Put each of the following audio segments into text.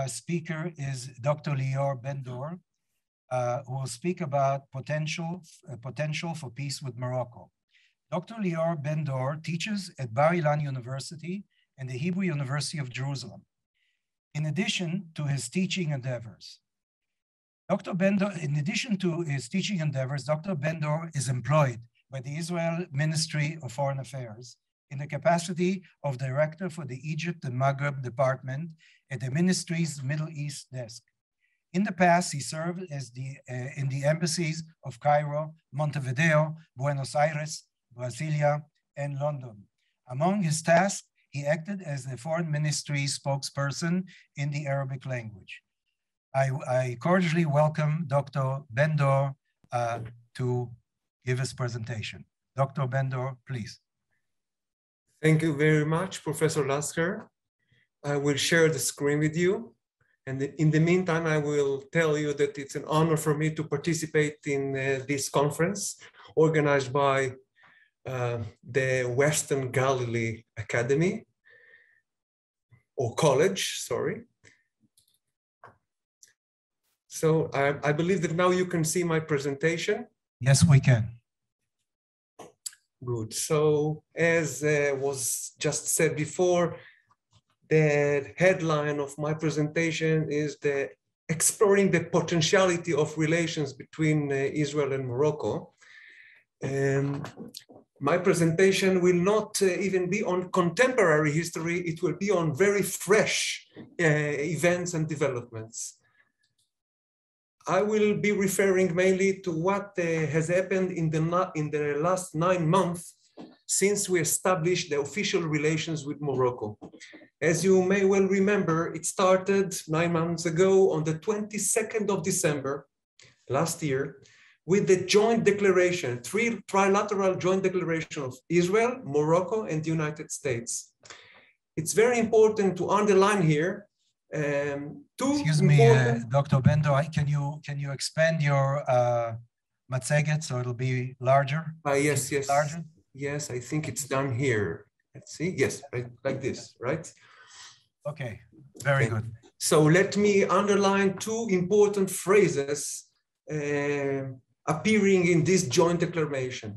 speaker is Dr. Lior Ben-Dor, who will speak about potential for peace with Morocco. Dr. Lior Ben-Dor teaches at Bar Ilan University and the Hebrew University of Jerusalem. In addition to his teaching endeavors, Dr. Ben-Dor is employed by the Israel Ministry of Foreign Affairs in the capacity of director for the Egypt and Maghreb department at the ministry's Middle East desk. In the past, he served as in the embassies of Cairo, Montevideo, Buenos Aires, Brasilia, and London. Among his tasks, he acted as the foreign ministry spokesperson in the Arabic language. I cordially welcome Dr. Ben-Dor to give his presentation. Dr. Ben-Dor, please. Thank you very much, Professor Lasker. I will share the screen with you. And in the meantime, I will tell you that it's an honor for me to participate in this conference organized by the Western Galilee Academy, or college, sorry. So I believe that now you can see my presentation. Yes, we can. Good. So as was just said before, the headline of my presentation is exploring the potentiality of relations between Israel and Morocco. My presentation will not even be on contemporary history, it will be on very fresh events and developments. I will be referring mainly to what has happened in the last 9 months since we established the official relations with Morocco. As you may well remember, it started 9 months ago on the 22nd of December last year with the joint declaration, trilateral joint declaration of Israel, Morocco, and the United States. It's very important to underline here Excuse me, Dr. Ben-Dor, can you expand your matzeget so it'll be larger? Yes, yes. Larger? Yes, I think it's done here. Let's see. Yes, right, like this, right? Okay, very good. So let me underline 2 important phrases appearing in this joint declaration.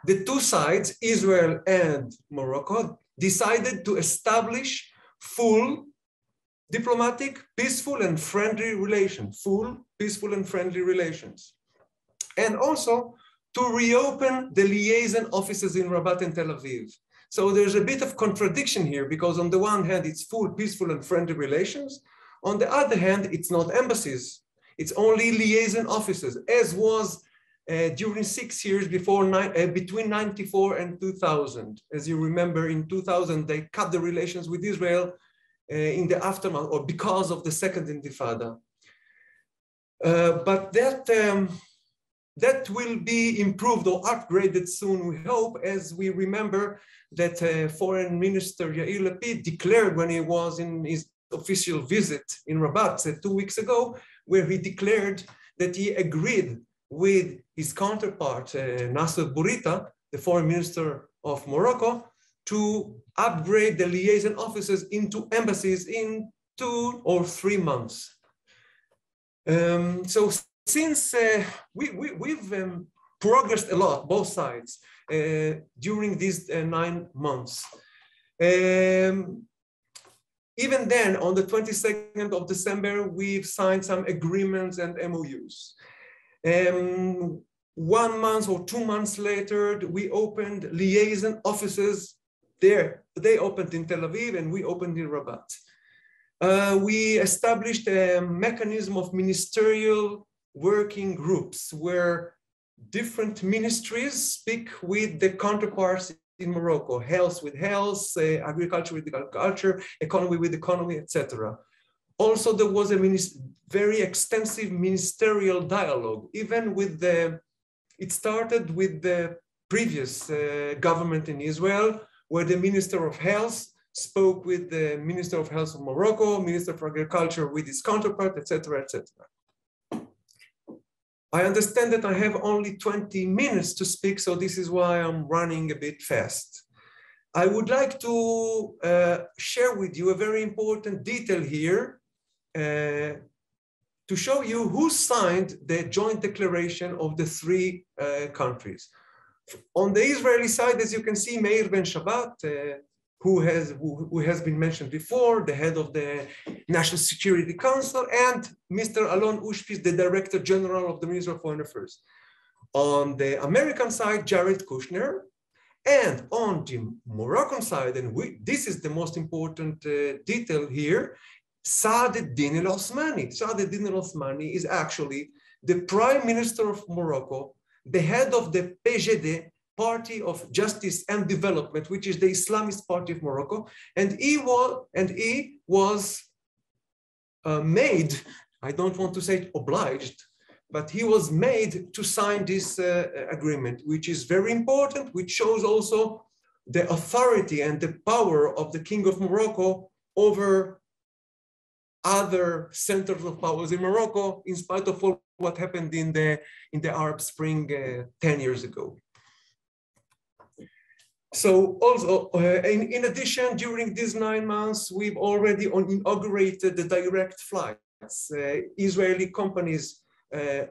The 2 sides, Israel and Morocco, decided to establish full diplomatic, peaceful and friendly relations, and also to reopen the liaison offices in Rabat and Tel Aviv. So there's a bit of contradiction here because on the one hand, it's full, peaceful and friendly relations. On the other hand, it's not embassies. It's only liaison offices, as was during 6 years between 1994 and 2000. As you remember, in 2000, they cut the relations with Israel in the aftermath or because of the Second Intifada. But that will be improved or upgraded soon, we hope, as we remember that Foreign Minister Yair Lapid declared when he was in his official visit in Rabat 2 weeks ago, where he declared that he agreed with his counterpart, Nasser Bourita, the Foreign Minister of Morocco, to upgrade the liaison offices into embassies in 2 or 3 months. So since we've progressed a lot, both sides, during these 9 months. Even then, on the 22nd of December, we've signed some agreements and MOUs. 1 month or 2 months later, we opened liaison offices there. They opened in Tel Aviv and we opened in Rabat. We established a mechanism of ministerial working groups where different ministries speak with the counterparts in Morocco, health with health, agriculture with agriculture, economy with economy, etc. Also, there was a very extensive ministerial dialogue, even with it started with the previous government in Israel, where the Minister of Health spoke with the Minister of Health of Morocco, Minister of Agriculture with his counterpart, etc., etc. I understand that I have only 20 minutes to speak, so this is why I'm running a bit fast. I would like to share with you a very important detail here to show you who signed the joint declaration of the three countries. On the Israeli side, as you can see, Meir Ben-Shabbat, who has been mentioned before, the head of the National Security Council, and Mr. Alon Ushpiz, the Director General of the Ministry of Foreign Affairs. On the American side, Jared Kushner, and on the Moroccan side, and this is the most important detail here, Saad al-Din al-Osmani. Saad al-Din al-Osmani is actually the Prime Minister of Morocco, the head of the PJD, Party of Justice and Development, which is the Islamist Party of Morocco, and he was made, I don't want to say obliged, but he was made to sign this agreement, which is very important, which shows also the authority and the power of the King of Morocco over other centers of powers in Morocco, in spite of all what happened in the Arab Spring 10 years ago. So also, in addition, during these 9 months, we've already inaugurated the direct flights. Israeli companies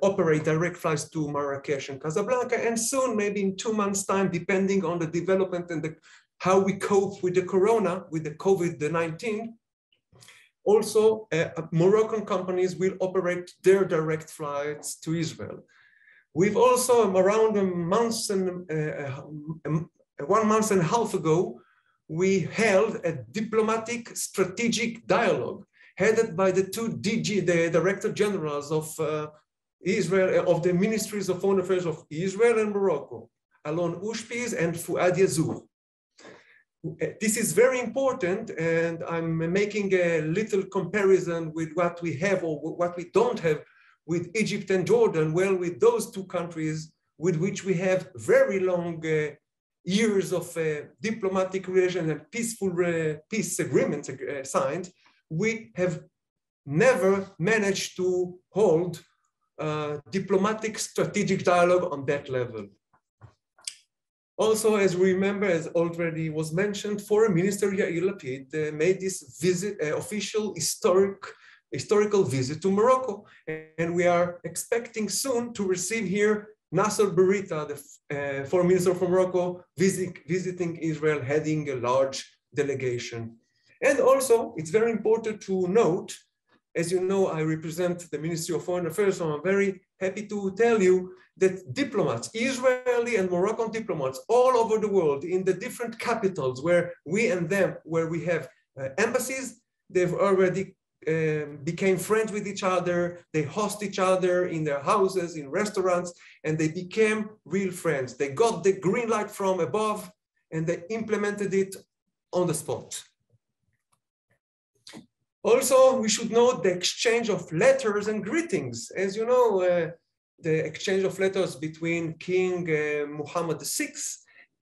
operate direct flights to Marrakesh and Casablanca, and soon, maybe in 2 months' time, depending on the development and how we cope with the corona, with the COVID-19, also Moroccan companies will operate their direct flights to Israel. We've also, around 1 month and a half ago, we held a diplomatic strategic dialogue headed by the the Director Generals of Israel, of the Ministries of Foreign Affairs of Israel and Morocco, Alon Ushpiz and Fouad Yazur. This is very important, and I'm making a little comparison with what we have or what we don't have with Egypt and Jordan. Well, with those two countries with which we have very long years of diplomatic relations and peaceful peace agreements signed, we have never managed to hold diplomatic strategic dialogue on that level. Also, as we remember, as already was mentioned, Foreign Minister Yair Lapid made this visit, official historical visit to Morocco. And we are expecting soon to receive here Nasser Bourita, the Foreign Minister from Morocco, visiting Israel, heading a large delegation. And also, it's very important to note, as you know, I represent the Ministry of Foreign Affairs, so I'm very happy to tell you that diplomats, Israeli and Moroccan diplomats all over the world, in the different capitals where we have embassies, they've already became friends with each other, they host each other in their houses, in restaurants, and they became real friends. They got the green light from above and they implemented it on the spot. Also, we should note the exchange of letters and greetings. As you know, the exchange of letters between King Mohammed VI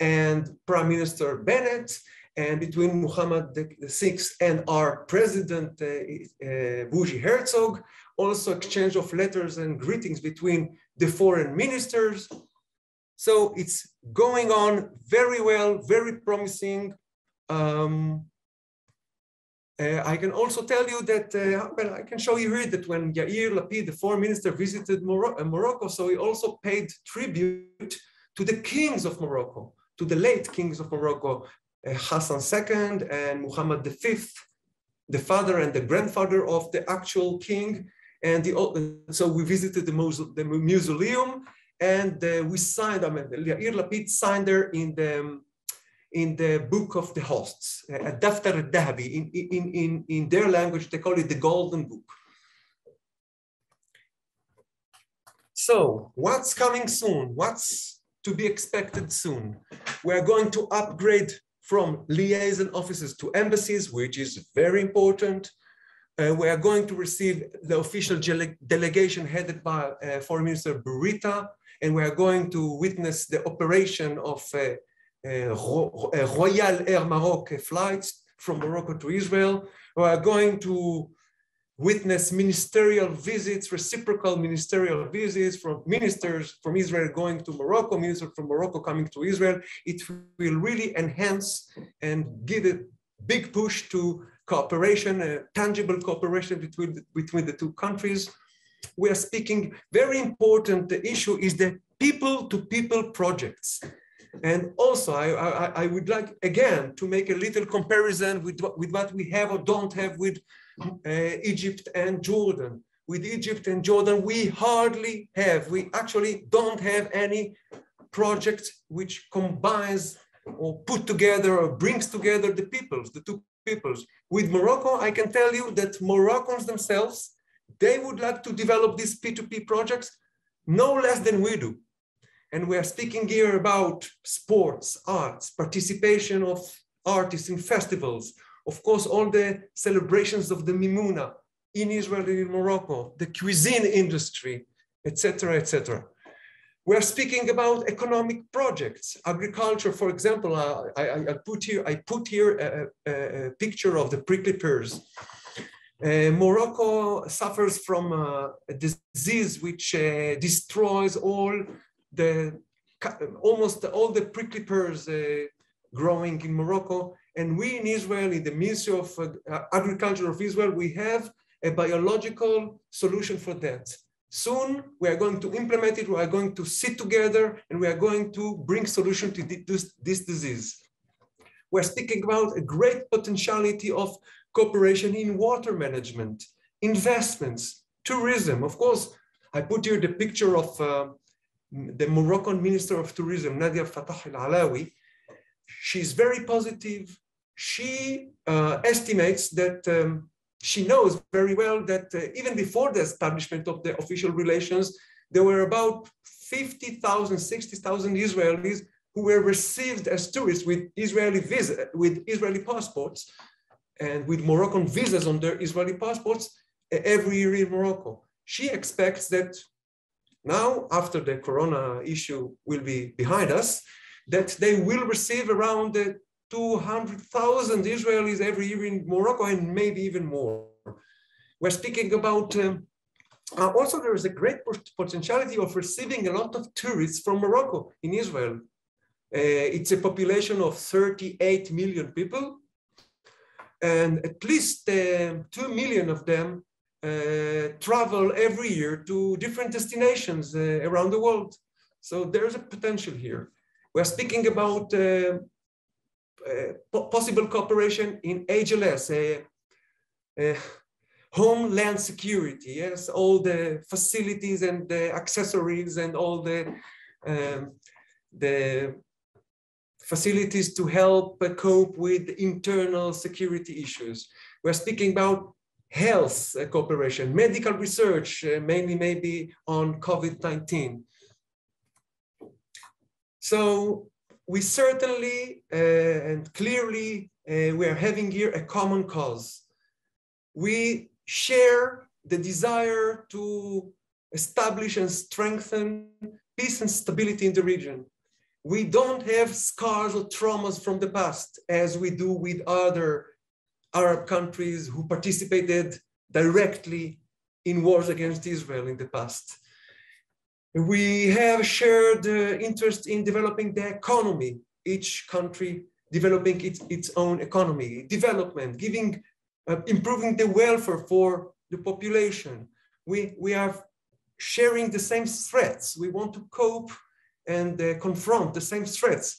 and Prime Minister Bennett, and between Mohammed VI and our President Bougie Herzog. Also exchange of letters and greetings between the foreign ministers. So it's going on very well, very promising. I can also tell you that, well, I can show you here that when Yair Lapid, the foreign minister, visited Morocco, so he also paid tribute to the kings of Morocco, to the late kings of Morocco, Hassan II and Muhammad V, the father and the grandfather of the actual king. And so we visited the mausoleum, and we signed, Yair Lapid signed there in the book of the hosts, Daftar al-Dahabi. In their language, they call it the Golden Book. So what's coming soon? What's to be expected soon? We're going to upgrade from liaison offices to embassies, which is very important. We are going to receive the official delegation headed by Foreign Minister Bourita, and we are going to witness the operation of Royal Air Maroc flights from Morocco to Israel. We are going to witness ministerial visits, reciprocal ministerial visits from ministers from Israel going to Morocco, ministers from Morocco coming to Israel. It will really enhance and give a big push to cooperation, tangible cooperation between the two countries. We are speaking, very important issue is the people-to-people projects. And also, I would like, again, to make a little comparison with what we have or don't have with Egypt and Jordan. With Egypt and Jordan, we hardly have, we actually don't have any project which combines or put together or brings together the peoples, the two peoples. With Morocco, I can tell you that Moroccans themselves, they would like to develop these P2P projects no less than we do. And we are speaking here about sports, arts, participation of artists in festivals, of course, all the celebrations of the Mimouna in Israel and in Morocco, the cuisine industry, etc., etc. We're speaking about economic projects, agriculture, for example. I put here a picture of the prickly pears. Morocco suffers from a disease which destroys almost all the prickly pears growing in Morocco. And we in Israel, in the Ministry of Agriculture of Israel, we have a biological solution for that. Soon we are going to implement it, we are going to sit together, and we are going to bring solution to this disease. We're speaking about a great potentiality of cooperation in water management, investments, tourism. Of course, I put here the picture of the Moroccan Minister of Tourism, Nadia Fatah Al-Alawi. She's very positive. She estimates that she knows very well that even before the establishment of the official relations, there were about 50,000, 60,000 Israelis who were received as tourists with Israeli passports and with Moroccan visas on their Israeli passports every year in Morocco. She expects that now, after the Corona issue will be behind us, that they will receive around 200,000 Israelis every year in Morocco, and maybe even more. We're speaking about, also there is a great potentiality of receiving a lot of tourists from Morocco in Israel. It's a population of 38 million people, and at least 2 million of them travel every year to different destinations around the world. So there's a potential here. We're speaking about possible cooperation in HLS, homeland security, yes, all the facilities and the accessories and all the facilities to help cope with internal security issues. We're speaking about health cooperation, medical research, mainly maybe on COVID-19. So we certainly and clearly, we are having here a common cause. We share the desire to establish and strengthen peace and stability in the region. We don't have scars or traumas from the past as we do with other Arab countries who participated directly in wars against Israel in the past. We have shared interest in developing the economy, each country developing its own economy, development, improving the welfare for the population. We are sharing the same threats. We want to cope and confront the same threats.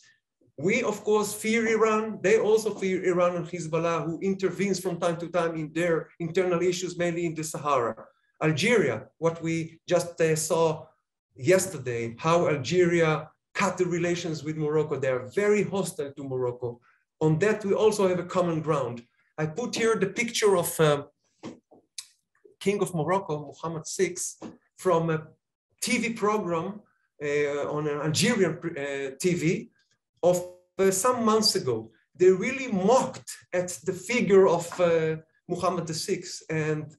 We, of course, fear Iran. They also fear Iran and Hezbollah, who intervenes from time to time in their internal issues, mainly in the Sahara. Algeria, what we just saw yesterday, how Algeria cut the relations with Morocco. They are very hostile to Morocco. On that, we also have a common ground. I put here the picture of King of Morocco, Mohammed VI, from a TV program on an Algerian TV of some months ago. They really mocked at the figure of Mohammed VI, and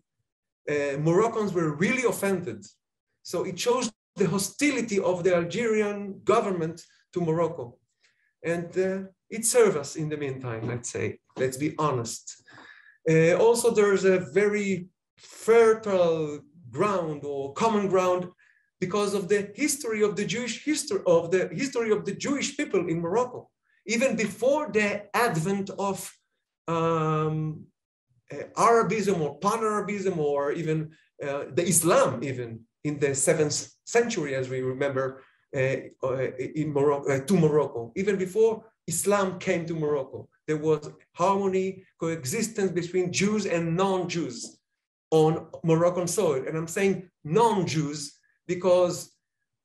Moroccans were really offended. So it shows the hostility of the Algerian government to Morocco. And it served us in the meantime, let's say, let's be honest. Also, there's a very fertile ground or common ground because of the history of the Jewish people in Morocco. Even before the advent of Arabism or pan-Arabism or even the Islam even in the 7th century, as we remember, in Morocco, to Morocco. Even before Islam came to Morocco, there was harmony, coexistence between Jews and non-Jews on Moroccan soil. And I'm saying non-Jews because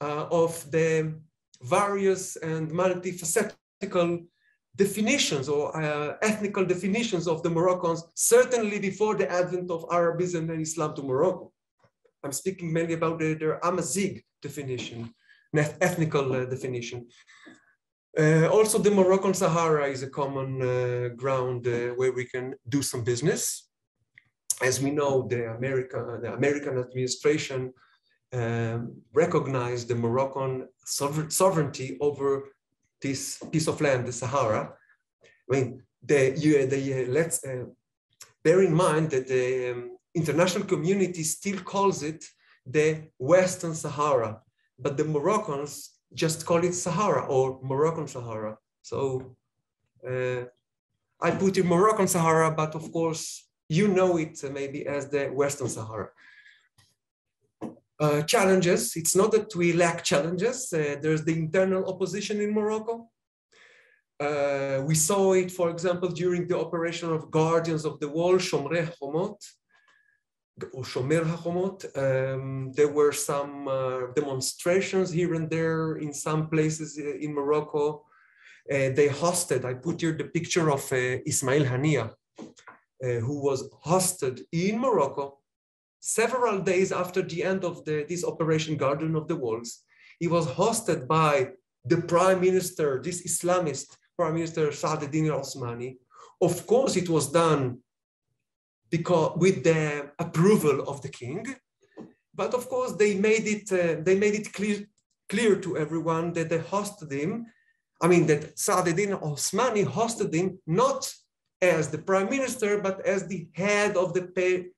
of the various and multifacetical definitions or ethnical definitions of the Moroccans, certainly before the advent of Arabism and Islam to Morocco. I'm speaking mainly about their Amazigh definition, ethnical definition. Also, the Moroccan Sahara is a common ground where we can do some business. As we know, the American administration recognized the Moroccan sovereignty over this piece of land, the Sahara. I mean, let's bear in mind that the international community still calls it the Western Sahara, but the Moroccans just call it Sahara or Moroccan Sahara. So I put in Moroccan Sahara, but of course, you know it maybe as the Western Sahara. Challenges, it's not that we lack challenges. There's the internal opposition in Morocco. We saw it, for example, during the operation of Guardians of the Wall, Shomer HaChomot. There were some demonstrations here and there in some places in Morocco. They hosted, I put here the picture of Ismail Haniyeh, who was hosted in Morocco several days after the end of this operation Guardian of the Walls. He was hosted by the prime minister, this Islamist prime minister, Saad-Eddin al-Osmani. Of course, it was done because with the approval of the king, but of course they made it clear to everyone that they hosted him. I mean, that Saad-Eddin al-Osmani hosted him not as the prime minister, but as the head of the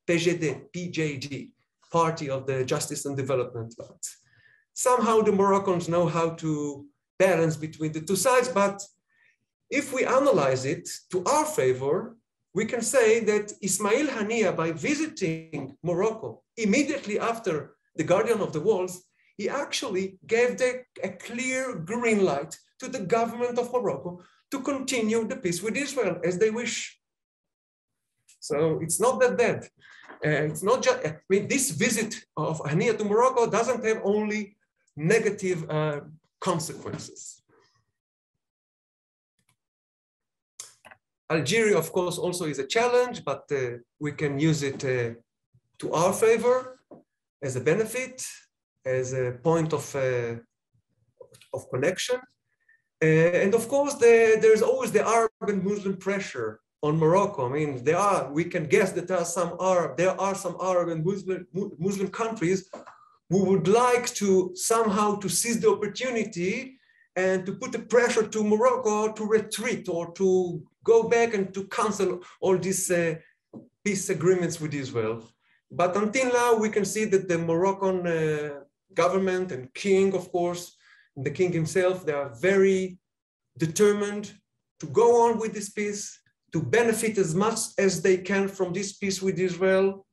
PJD, Party of the Justice and Development. But somehow the Moroccans know how to balance between the two sides. But if we analyze it to our favor, we can say that Ismail Haniyeh, by visiting Morocco immediately after the Guardian of the Walls, he actually gave a clear green light to the government of Morocco to continue the peace with Israel as they wish. So it's not that bad. It's not just, I mean, this visit of Haniyeh to Morocco doesn't have only negative consequences. Algeria, of course, also is a challenge, but we can use it to our favor as a benefit, as a point of connection. And of course, there's always the Arab and Muslim pressure on Morocco. I mean, we can guess that there are some Arab and Muslim countries who would like to somehow to seize the opportunity and to put the pressure to Morocco to retreat or to go back and to cancel all these peace agreements with Israel. But until now, we can see that the Moroccan government and king, of course, and the king himself, they are very determined to go on with this peace, to benefit as much as they can from this peace with Israel,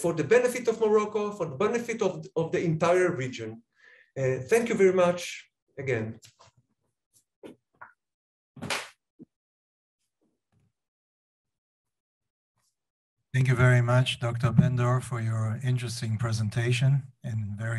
for the benefit of Morocco, for the benefit of the entire region. Thank you very much again. Thank you very much, Dr. Ben-Dor, for your interesting presentation and very